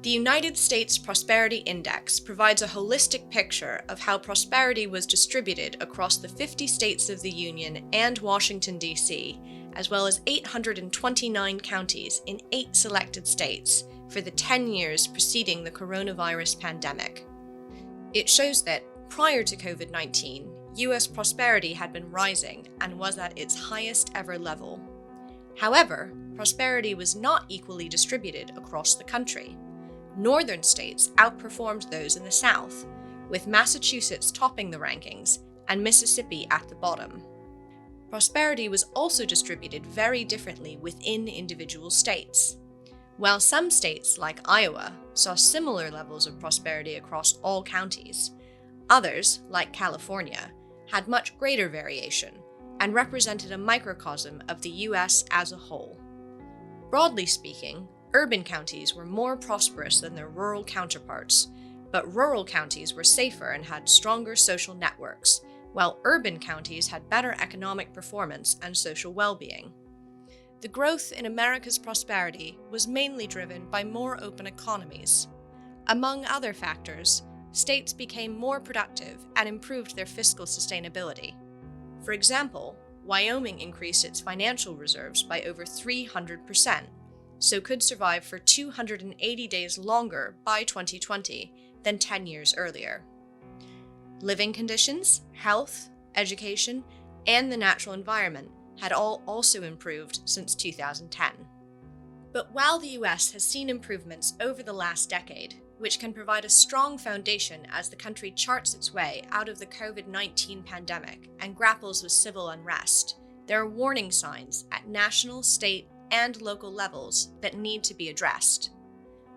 The United States Prosperity Index provides a holistic picture of how prosperity was distributed across the 50 states of the Union and Washington, D.C., as well as 829 counties in 8 selected states for the 10 years preceding the coronavirus pandemic. It shows that, prior to COVID-19, U.S. prosperity had been rising and was at its highest ever level. However, prosperity was not equally distributed across the country. Northern states outperformed those in the South, with Massachusetts topping the rankings and Mississippi at the bottom. Prosperity was also distributed very differently within individual states. While some states, like Iowa, saw similar levels of prosperity across all counties, others, like California, had much greater variation and represented a microcosm of the U.S. as a whole. Broadly speaking, urban counties were more prosperous than their rural counterparts, but rural counties were safer and had stronger social networks, while urban counties had better economic performance and social well-being. The growth in America's prosperity was mainly driven by more open economies. Among other factors, states became more productive and improved their fiscal sustainability. For example, Wyoming increased its financial reserves by over 300%, so could survive for 280 days longer by 2020 than 10 years earlier. Living conditions, health, education, and the natural environment had all also improved since 2010. But while the US has seen improvements over the last decade, which can provide a strong foundation as the country charts its way out of the COVID-19 pandemic and grapples with civil unrest, there are warning signs at national, state, and local levels that need to be addressed.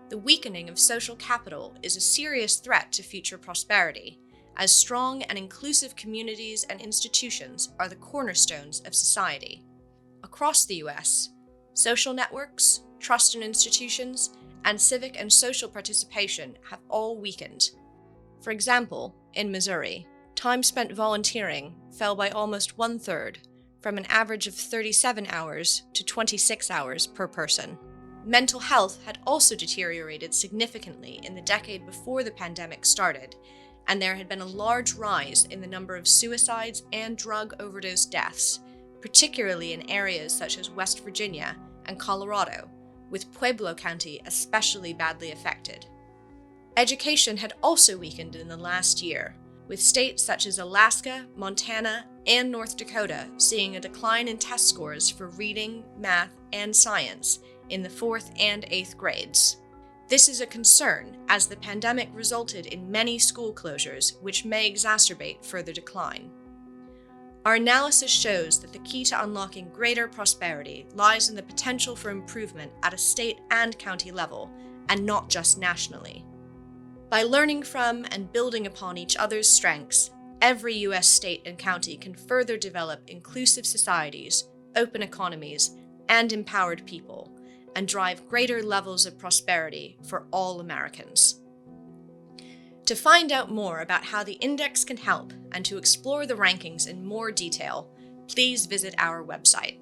The weakening of social capital is a serious threat to future prosperity, as strong and inclusive communities and institutions are the cornerstones of society. Across the US, social networks, trust in institutions, and civic and social participation have all weakened. For example, in Missouri, time spent volunteering fell by almost 1/3, from an average of 37 hours to 26 hours per person. Mental health had also deteriorated significantly in the decade before the pandemic started, and there had been a large rise in the number of suicides and drug overdose deaths, particularly in areas such as West Virginia and Colorado, with Pueblo County especially badly affected. Education had also weakened in the last year, with states such as Alaska, Montana, and North Dakota seeing a decline in test scores for reading, math, and science in the 4th and 8th grades. This is a concern as the pandemic resulted in many school closures, which may exacerbate further decline. Our analysis shows that the key to unlocking greater prosperity lies in the potential for improvement at a state and county level, and not just nationally. By learning from and building upon each other's strengths, every U.S. state and county can further develop inclusive societies, open economies, and empowered people, and drive greater levels of prosperity for all Americans. To find out more about how the index can help and to explore the rankings in more detail, please visit our website.